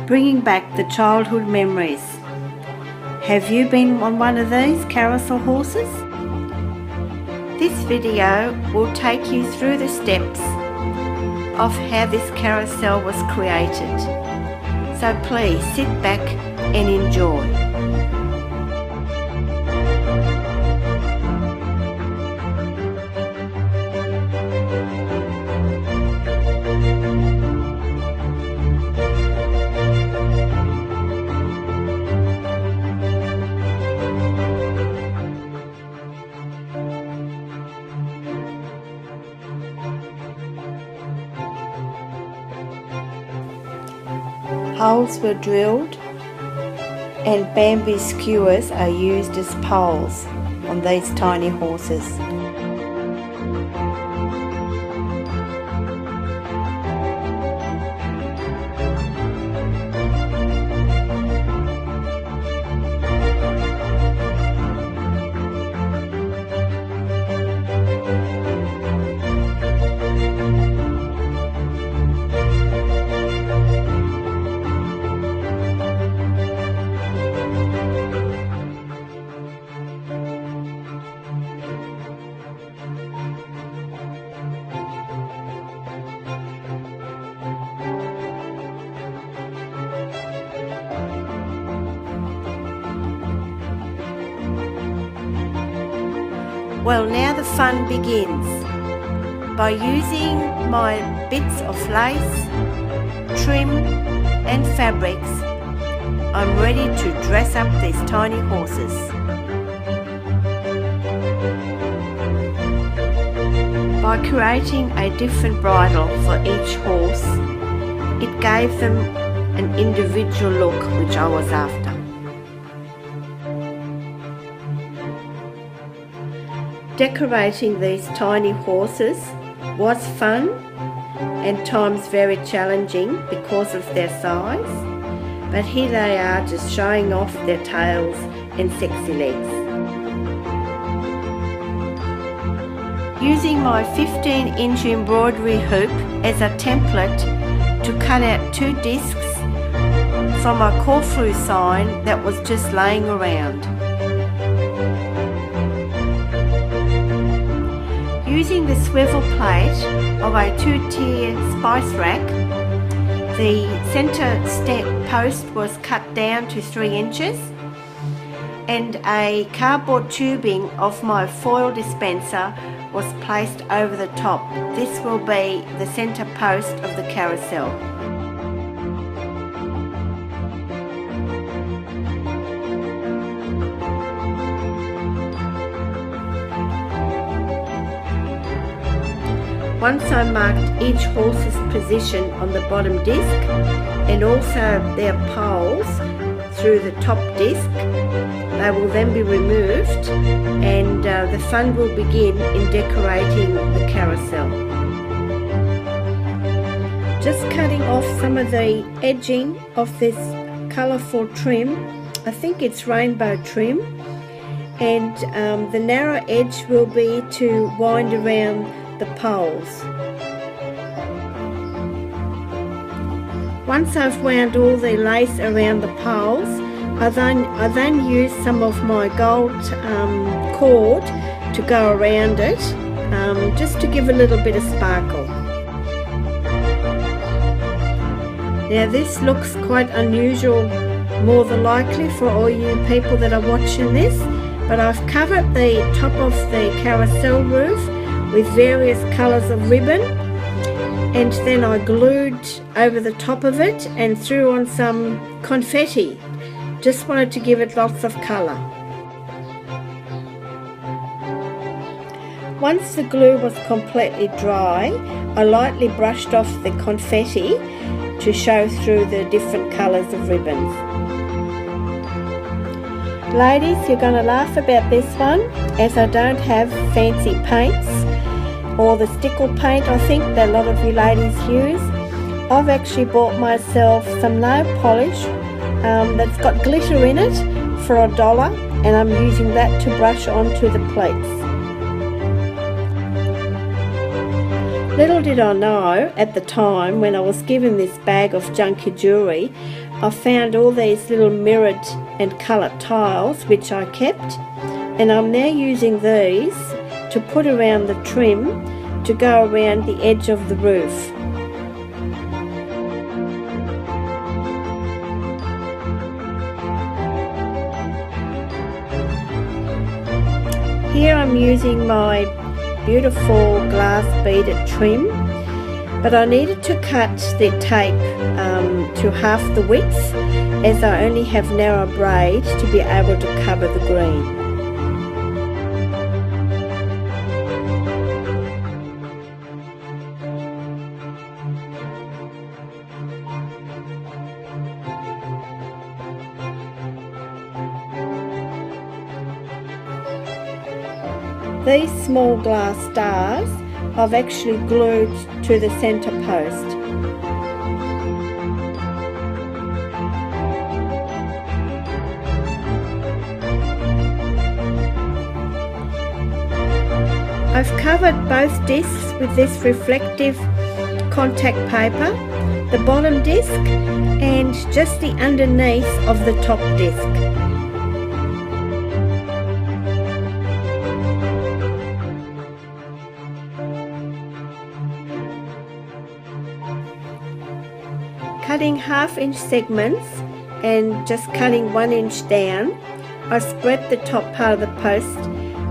bringing back the childhood memories. Have you been on one of these carousel horses? This video will take you through the steps of how this carousel was created. So please sit back and enjoy. Holes were drilled and bamboo skewers are used as poles on these tiny horses. Well, now the fun begins. By using my bits of lace, trim and fabrics, I'm ready to dress up these tiny horses. By creating a different bridle for each horse, it gave them an individual look which I was after. Decorating these tiny horses was fun and times very challenging because of their size, but here they are just showing off their tails and sexy legs. Using my 15-inch embroidery hoop as a template to cut out 2 discs from a Carousel sign that was just laying around. Using the swivel plate of a 2-tier spice rack, the centre step post was cut down to 3 inches and a cardboard tubing of my foil dispenser was placed over the top. This will be the centre post of the carousel. Once I marked each horse's position on the bottom disc and also their poles through the top disc, they will then be removed and the fun will begin in decorating the carousel. Just cutting off some of the edging of this colourful trim. I think it's rainbow trim, and the narrow edge will be to wind around the poles. Once I've wound all the lace around the poles, I then use some of my gold cord to go around it, just to give a little bit of sparkle. Now this looks quite unusual, more than likely for all you people that are watching this, but I've covered the top of the carousel roof with various colours of ribbon, and then I glued over the top of it and threw on some confetti. Just wanted to give it lots of colour. Once the glue was completely dry, I lightly brushed off the confetti to show through the different colours of ribbons. Ladies, you're going to laugh about this one, as I don't have fancy paints or the stickle paint I think that a lot of you ladies use. I've actually bought myself some nail polish that's got glitter in it for $1, and I'm using that to brush onto the plates. Little did I know at the time when I was given this bag of junky jewellery, I found all these little mirrored and coloured tiles which I kept, and I'm now using these to put around the trim to go around the edge of the roof. Here I'm using my beautiful glass beaded trim, but I needed to cut the tape to half the width, as I only have narrow braid to be able to cover the green. These small glass stars I've actually glued to the centre post. I've covered both discs with this reflective contact paper, the bottom disc and just the underneath of the top disc. Cutting 1/2 inch segments and just cutting 1 inch down, I spread the top part of the post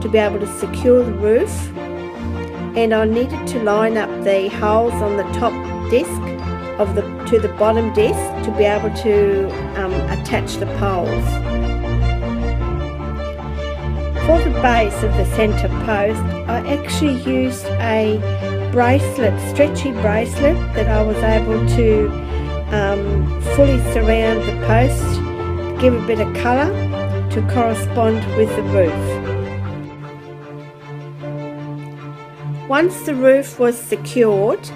to be able to secure the roof, and I needed to line up the holes on the top disc to the bottom disc to be able to attach the poles. For the base of the centre post, I actually used a bracelet, stretchy bracelet that I was able to fully surround the post, give a bit of colour to correspond with the roof. Once the roof was secured,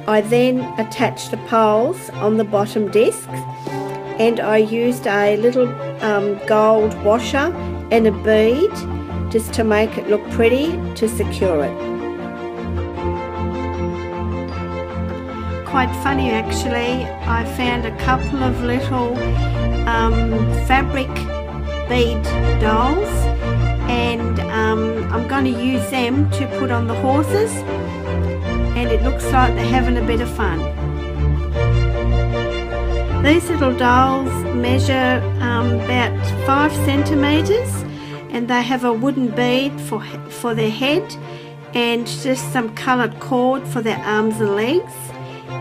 I then attached the poles on the bottom disc, and I used a little gold washer and a bead just to make it look pretty to secure it. Quite funny actually, I found a couple of little fabric bead dolls, and I'm going to use them to put on the horses, and it looks like they're having a bit of fun. These little dolls measure about 5 centimetres, and they have a wooden bead for their head and just some coloured cord for their arms and legs,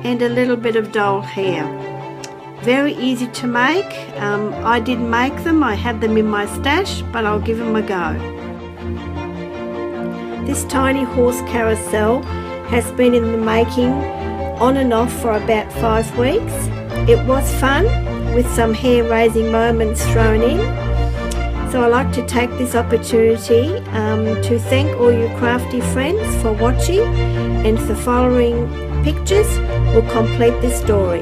and a little bit of doll hair. Very easy to make. I didn't make them, I had them in my stash, but I'll give them a go. This tiny horse carousel has been in the making on and off for about 5 weeks. It was fun with some hair-raising moments thrown in. So I like to take this opportunity to thank all you crafty friends for watching, and the following pictures will complete this story.